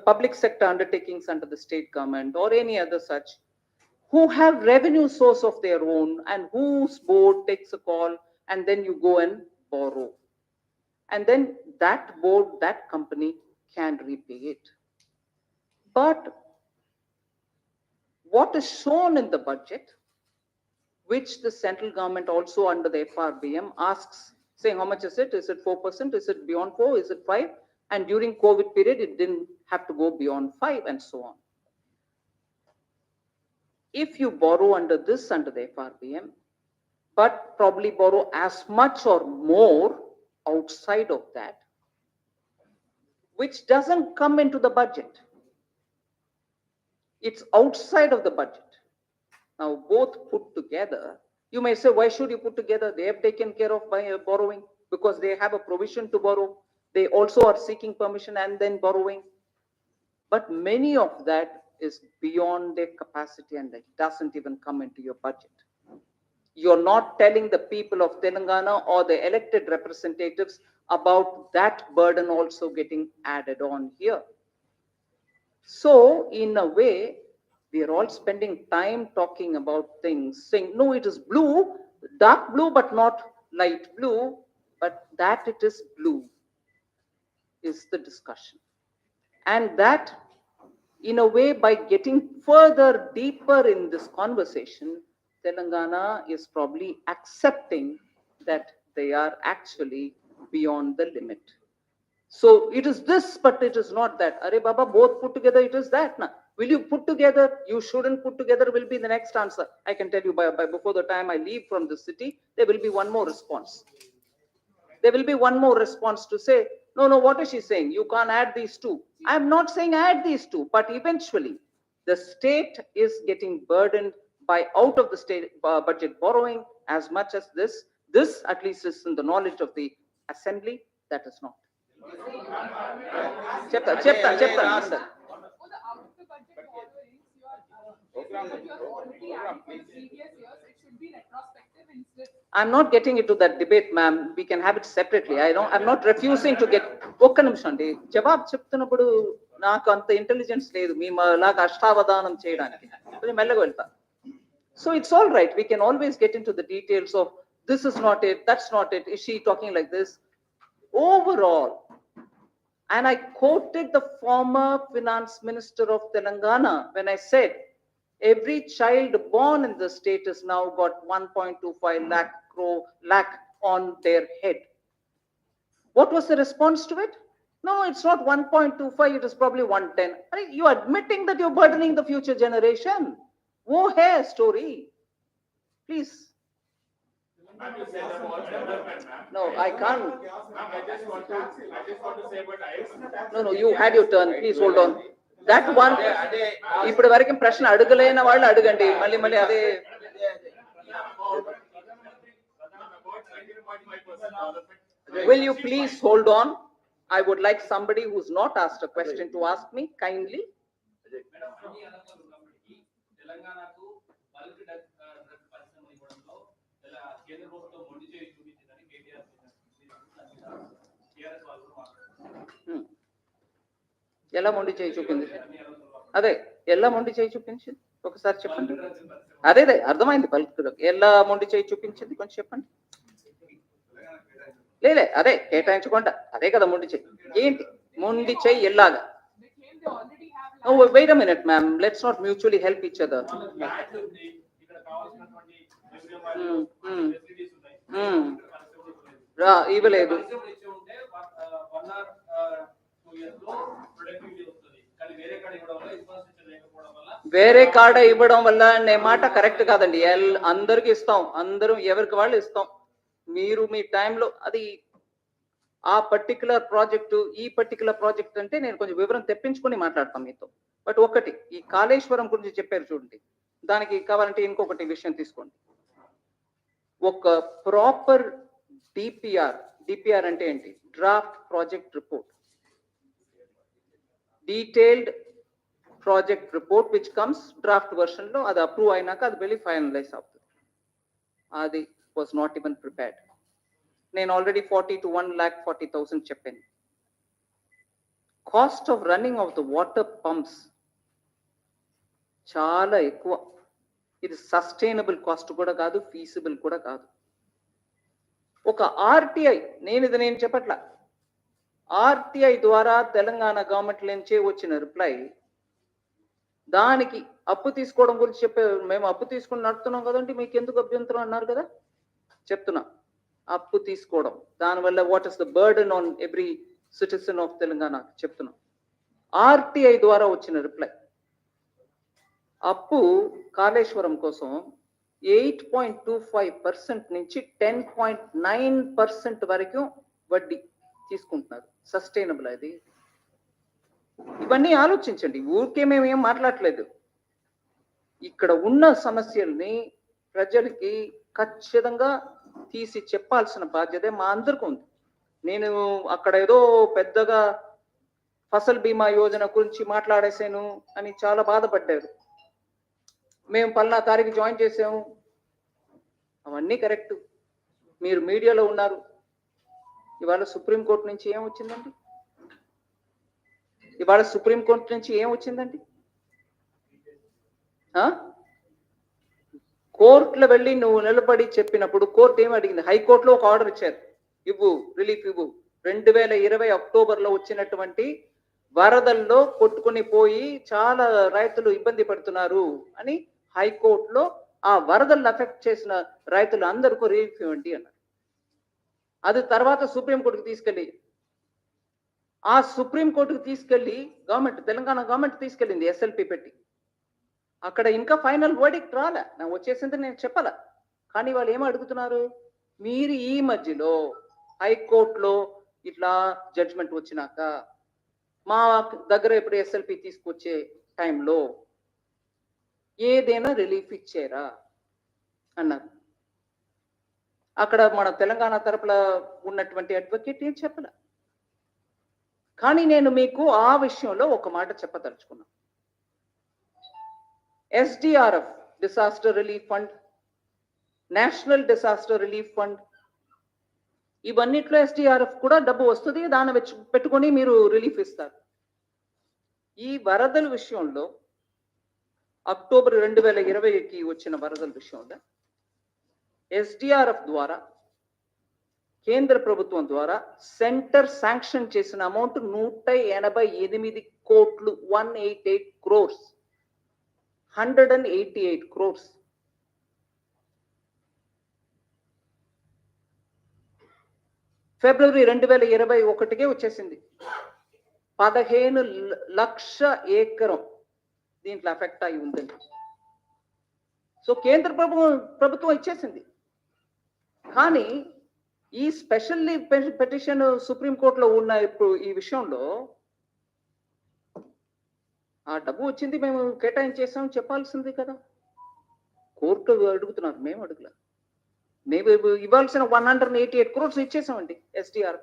public sector undertakings under the state government or any other such, who have revenue source of their own and whose board takes a call and then you go and borrow. And then that board, that company can repay it. But what is shown in the budget, which the central government also under the FRBM asks, saying how much is it? Is it 4%? Is it beyond 4? Is it 5? And during COVID period, it didn't have to go beyond 5 and so on. If you borrow under the FRBM, but probably borrow as much or more outside of that, which doesn't come into the budget. It's outside of the budget. Now, both put together, you may say, why should you put together? They have taken care of by borrowing because they have a provision to borrow. They also are seeking permission and then borrowing. But many of that is beyond their capacity and it doesn't even come into your budget. You're not telling the people of Telangana or the elected representatives about that burden also getting added on here. So, in a way, we are all spending time talking about things, saying, no, it is blue, dark blue, but not light blue, but that it is blue is the discussion. And that, in a way, by getting further deeper in this conversation, Telangana is probably accepting that they are actually beyond the limit. So it is this, but it is not that. Are Baba, both put together, it is that. Na? Will you put together? You shouldn't put together will be the next answer. I can tell you by before the time I leave from the city, there will be one more response. There will be one more response to say, no, what is she saying? You can't add these two. I'm not saying add these two, but eventually the state is getting burdened by out of the state budget borrowing as much as this. This at least is in the knowledge of the assembly, that is not. Chepta. For the out of the budget borrowings, you are already adding for the previous years. It should be retrospective instead. I'm not getting into that debate, ma'am. We can have it separately. I'm not refusing to get. ఒక్క నిమిషం అండి, జవాబు చెప్తున్నప్పుడు నాకు అంత intelligence లేదు మీ లాగా అష్టావధానం చేయడానికి. కొంచెం మెల్లగా వెళ్తా. So it's all right. We can always get into the details of this is not it, that's not it. Is she talking like this? Overall, and I quoted the former finance minister of Telangana when I said, every child born in the state has now got 1.25 lakh on their head. What was the response to it? No, it's not 1.25, it is probably 110. You are admitting that you're burdening the future generation. Wo hai story. Please. Ma'am, you said about development, ma'am. No, I can't. Ma'am, I just want to say about IS. No, you had your turn. Please hold on. That one, ఇప్పుడు వరకు ప్రశ్న అడగలేని వాళ్ళు అడగండి. మళ్ళీ అదే. Will you please hold on? I would like somebody who's not asked a question to ask me kindly. తెలంగాణకు bulk drug పరిశ్రమ ఇవ్వడంలో కేంద్ర ప్రభుత్వం మొండి చేయి చూపించిందని కేటీఆర్ టీఆర్ఎస్ వాళ్ళు మాట్లాడుతున్నారు. ఎలా మొండి చేయి చూపింది? అదే ఎలా మొండి చేయి చూపించింది ఒకసారి చెప్పండి. అదే అర్థమైంది. బల్క్ ఎలా మొండి చేయి చూపించింది కొంచెం చెప్పండి. లేలే అదే కేటాయించకుండా అదే కదా మొండి చేయి. ఏంటి మొండి చేయి ఎలాగా? Oh, wait a minute, ma'am. Let's not mutually help each other. ఇవ్వలేదు. వేరే కాడ ఇవ్వడం వల్ల అనే మాట కరెక్ట్ కాదండి. అందరికి ఇస్తాం, అందరూ ఎవరికి వాళ్ళు ఇస్తాం. మీరు మీ టైంలో అది ఆ పర్టికులర్ ప్రాజెక్టు ఈ పర్టికులర్ ప్రాజెక్ట్ అంటే నేను కొంచెం వివరం తెప్పించుకొని మాట్లాడతాం మీతో. బట్ ఒకటి ఈ కాళేశ్వరం గురించి చెప్పారు చూడండి, దానికి కావాలంటే ఇంకొకటి విషయం తీసుకోండి. ఒక ప్రాపర్ డిపిఆర్ అంటే ఏంటి? Draft project report, detailed project report which comes draft version లో, అది అప్రూవ్ అయినాక అది వెళ్ళి ఫైనలైజ్ అవుతుంది. అది వాజ్ నాట్ ఈవెన్ ప్రిపేర్డ్. నేను ఆల్రెడీ 40 to 1,40,000 చెప్పాను. Cost of running of the water pumps చాలా ఎక్కువ. ఇది సస్టైనబుల్ కాస్ట్ కూడా కాదు, ఫీజిబుల్ కూడా కాదు. ఒక ఆర్టీఐ, నేను చెప్పట్లా, ఆర్టీఐ ద్వారా తెలంగాణ గవర్నమెంట్ నుంచే వచ్చిన రిప్లై, దానికి అప్పు తీసుకోవడం గురించి చెప్పారు. మేము అప్పు తీసుకుని నడుపుతున్నాం కదండి, మీకు ఎందుకు అభ్యంతరం అన్నారు కదా. చెప్తున్నా, అప్పు తీసుకోవడం దానివల్ల what is the burden on every citizen of Telangana చెప్తున్నా. ఆర్టీఐ ద్వారా వచ్చిన రిప్లై, అప్పు కాళేశ్వరం కోసం 8.25% నుంచి 10.9% వరకు వడ్డీ తీసుకుంటున్నారు. సస్టైనబుల్ అది? ఇవన్నీ ఆలోచించండి. ఊరికే మేము ఏం మాట్లాడలేదు. ఇక్కడ ఉన్న సమస్యల్ని ప్రజలకి ఖచ్చితంగా తీసి చెప్పాల్సిన బాధ్యత మా అందరికీ ఉంది. నేను అక్కడ ఏదో పెద్దగా ఫసల్ బీమా యోజన గురించి మాట్లాడేసాను అని చాలా బాధపడ్డారు. మేము పల్నా తారీఖు జాయిన్ చేసాము, అవన్నీ కరెక్ట్. మీరు మీడియాలో ఉన్నారు. ఇవాళ సుప్రీంకోర్టు నుంచి ఏం వచ్చిందండి? ఇవాళ సుప్రీంకోర్టు నుంచి ఏం వచ్చిందండి? కోర్టులో వెళ్ళి నువ్వు నిలబడి చెప్పినప్పుడు కోర్టు ఏమి అడిగింది? హైకోర్టులో ఒక ఆర్డర్ ఇచ్చారు, ఇవ్వు, రిలీఫ్ ఇవ్వు. 2020 అక్టోబర్లో వచ్చినటువంటి వరదల్లో కొట్టుకుని పోయి చాలా రైతులు ఇబ్బంది పడుతున్నారు అని హైకోర్టులో ఆ వరదలను అఫెక్ట్ చేసిన రైతులు అందరికీ రిలీఫ్ ఇవ్వండి అన్నారు. అది తర్వాత సుప్రీంకోర్టుకు తీసుకెళ్ళి, ఆ సుప్రీంకోర్టుకు తీసుకెళ్ళి తెలంగాణ గవర్నమెంట్ తీసుకెళ్ళింది ఎస్ఎల్పి పెట్టి. అక్కడ ఇంకా ఫైనల్ వర్డిక్ట్ రాలే, నాకు వచ్చేసింది నేను చెప్పాల. కానీ వాళ్ళు ఏం అడుగుతున్నారు? మీరు ఈ మధ్యలో హైకోర్టులో ఇట్లా జడ్జిమెంట్ వచ్చినాక మా దగ్గర ఇప్పుడు ఎస్ఎల్పి తీసుకొచ్చే టైంలో ఏదైనా రిలీఫ్ ఇచ్చారా అన్నారు. అక్కడ మన తెలంగాణ తరపున ఉన్నటువంటి అడ్వకేట్ ఏం చెప్పలే. కానీ నేను మీకు ఆ విషయంలో ఒక మాట చెప్పదలుచుకున్నాను. SDRF disaster relief fund, national disaster relief fund, ఇవన్నిట్లో SDRF కూడా డబ్బు వస్తుంది, దాన్ని పెట్టుకొని మీరు రిలీఫ్ ఇస్తారు. ఈ వరదల విషయంలో అక్టోబర్ 2020కి వచ్చిన వరదల విషయంలో SDRF ద్వారా కేంద్ర ప్రభుత్వం ద్వారా సెంటర్ శాంక్షన్ చేసిన అమౌంట్ 188 కోట్లు, 188 crores, 188 crores. ఫిబ్రవరి 2021కే వచ్చేసింది. 15 లక్ష ఎకరం దీంట్లో అఫెక్ట్ అయి ఉందండి. సో కేంద్ర ప్రభుత్వం ఇచ్చేసింది. కానీ ఈ స్పెషల్ పిటిషన్ సుప్రీంకోర్టులో ఉన్న ఇప్పుడు ఈ విషయంలో ఆ డబ్బు వచ్చింది, మేము కేటాయించేసాం చెప్పాల్సింది కదా. కోర్టు అడుగుతున్నారు, మేము అడుగులా. మేము ఇవ్వాల్సిన 188 crores ఇచ్చేసామండి SDR.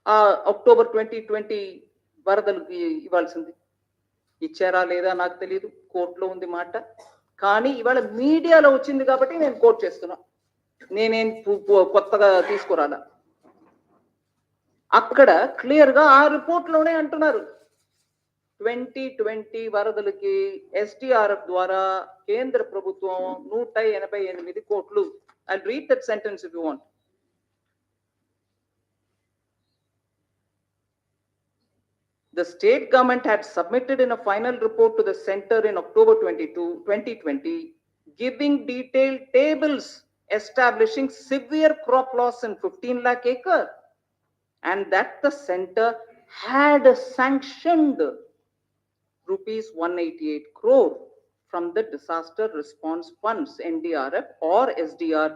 ఆ అక్టోబర్ 2020 వరదలకి ఇవ్వాల్సింది ఇచ్చారా లేదా నాకు తెలియదు, కోర్టులో ఉంది మాట. కానీ ఇవాళ మీడియాలో వచ్చింది కాబట్టి నేను కోర్టు చేస్తున్నా, నేనేం కొత్తగా తీసుకురాలా. అక్కడ క్లియర్గా ఆ రిపోర్ట్లోనే అంటున్నారు 2020 వరదలకి SDRF ద్వారా కేంద్ర ప్రభుత్వం 188 కోట్లు. I'll read that sentence if you want. The state government had submitted in a final report to the center in October 2020, giving detailed tables establishing severe crop loss in 15 lakh acre, and that the center had sanctioned rupees 188 crore from the disaster response funds NDRF or SDR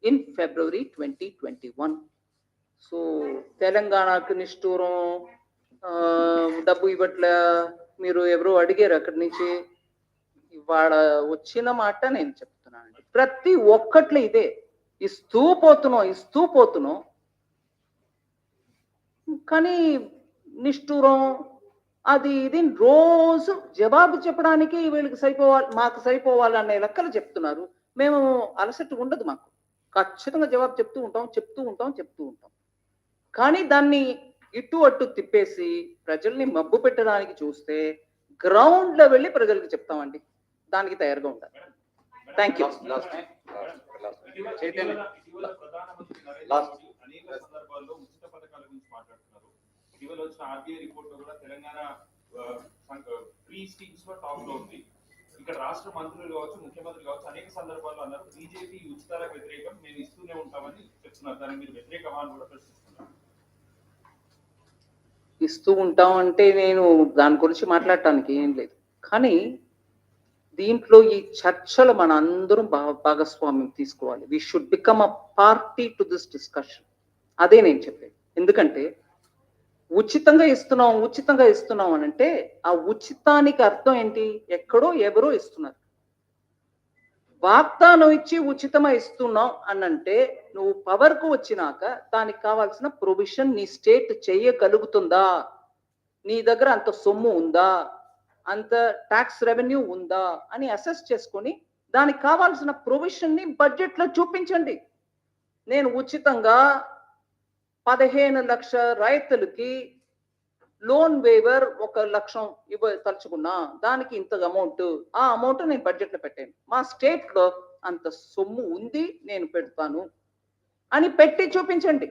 in February 2021. So తెలంగాణకు నిష్ఠూరం డబ్బు ఇవ్వట్లే మీరు ఎవరో అడిగారు అక్కడి నుంచి. ఇవాళ వచ్చిన మాట నేను చెప్తున్నానండి, ప్రతి ఒక్కట్లో ఇదే, ఇస్తూ పోతున్నాం. కానీ నిష్ఠూరం అది ఇది రోజు జవాబు చెప్పడానికి వీళ్ళకి సరిపోవాలి, మాకు సరిపోవాలి అనే లెక్కలు చెప్తున్నారు. మేము అలసట ఉండదు, మాకు ఖచ్చితంగా జవాబు చెప్తూ ఉంటాం. కానీ దాన్ని ఇటు అటు తిప్పేసి ప్రజల్ని మబ్బు పెట్టడానికి చూస్తే గ్రౌండ్ లో వెళ్ళి ప్రజలకు చెప్తామండి, దానికి తయారుగా ఉండాలి. Thank you. అనేక సందర్భాల్లో ఉచిత పథకాల గురించి మాట్లాడుతున్నారు. ఇటీవల వచ్చిన RBI రిపోర్ట్ లో కూడా తెలంగాణ ఫ్రీ స్కీమ్స్ లో టాప్ లో ఉంది. ఇక్కడ రాష్ట్ర మంత్రులు కావచ్చు, ముఖ్యమంత్రి కావచ్చు అనేక సందర్భాల్లో అన్నారు బీజేపీ ఉచితాలకు వ్యతిరేకం, మేము ఇస్తూనే ఉంటామని చెప్తున్నారు. దాన్ని మీరు వ్యతిరేకమా అని కూడా ప్రశ్నిస్తున్నారు. ఇస్తూ ఉంటాం అంటే నేను దాని గురించి మాట్లాడటానికి ఏం లేదు, కానీ దీంట్లో ఈ చర్చలు మన అందరం భాగస్వామ్యం తీసుకోవాలి. We should become a party to this discussion. అదే నేను చెప్పేది. ఎందుకంటే ఉచితంగా ఇస్తున్నాం అని అంటే ఆ ఉచితానికి అర్థం ఏంటి? ఎక్కడో ఎవరో ఇస్తున్నారు. వాగ్దానం ఇచ్చి ఉచితంగా ఇస్తున్నాం అని అంటే నువ్వు పవర్కు వచ్చినాక దానికి కావాల్సిన ప్రొవిజన్ నీ స్టేట్ చేయగలుగుతుందా? నీ దగ్గర అంత సొమ్ము ఉందా, అంత ట్యాక్స్ రెవెన్యూ ఉందా అని అసెస్ చేసుకొని దానికి కావాల్సిన ప్రొవిజన్ ని బడ్జెట్ లో చూపించండి. నేను ఉచితంగా 15 లక్షల రైతులకి లోన్ వేవర్ 1 లక్షం తలుచుకున్నా, దానికి ఇంత అమౌంట్, ఆ అమౌంట్ నేను బడ్జెట్ లో పెట్టాను. మా స్టేట్ లో అంత సొమ్ము ఉంది, నేను పెడతాను అని పెట్టి చూపించండి.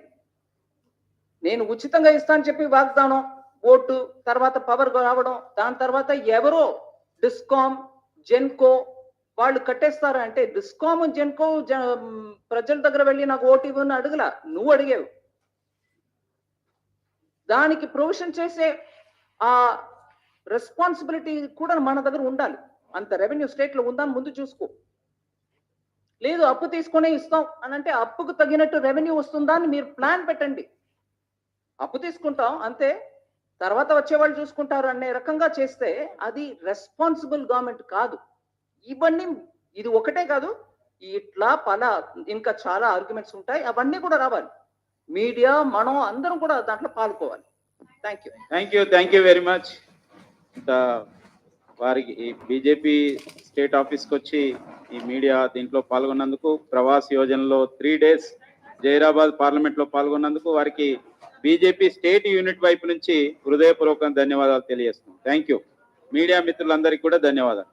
నేను ఉచితంగా ఇస్తాను చెప్పి వాగ్దానం, ఓటు, తర్వాత పవర్ రావడం, దాని తర్వాత ఎవరో డిస్కామ్, జెన్కో వాళ్ళు కట్టేస్తారా అంటే డిస్కామ్, జెన్కో ప్రజల దగ్గర వెళ్ళి నాకు ఓటు ఇవ్వని అడగలా, నువ్వు అడిగావు. దానికి ప్రొవిజన్ చేసే ఆ రెస్పాన్సిబిలిటీ కూడా మన దగ్గర ఉండాలి. అంత రెవెన్యూ స్టేట్ లో ఉందని ముందు చూసుకో. లేదు అప్పు తీసుకునే ఇస్తాం అని అంటే అప్పుకు తగినట్టు రెవెన్యూ వస్తుందా అని మీరు ప్లాన్ పెట్టండి. అప్పు తీసుకుంటాం అంతే, తర్వాత వచ్చేవాళ్ళు చూసుకుంటారు అనే రకంగా చేస్తే అది రెస్పాన్సిబుల్ గవర్నమెంట్ కాదు. ఇవన్నీ ఇది ఒకటే కాదు, ఇట్లా ఇంకా చాలా ఆర్గ్యుమెంట్స్ ఉంటాయి, అవన్నీ కూడా రావాలి. మీడియా మనం అందరం కూడా దాంట్లో పాల్గొవాలి. Thank you very much. వారికి బీజేపీ స్టేట్ ఆఫీస్కి వచ్చి ఈ మీడియా దీంట్లో పాల్గొన్నందుకు, ప్రవాస్ యోజనలో 3 days జైరాబాద్ పార్లమెంట్లో పాల్గొన్నందుకు వారికి బీజేపీ స్టేట్ యూనిట్ వైపు నుంచి హృదయపూర్వక ధన్యవాదాలు తెలియజేస్తున్నాం. Thank you. మీడియా మిత్రులందరికీ కూడా ధన్యవాదాలు.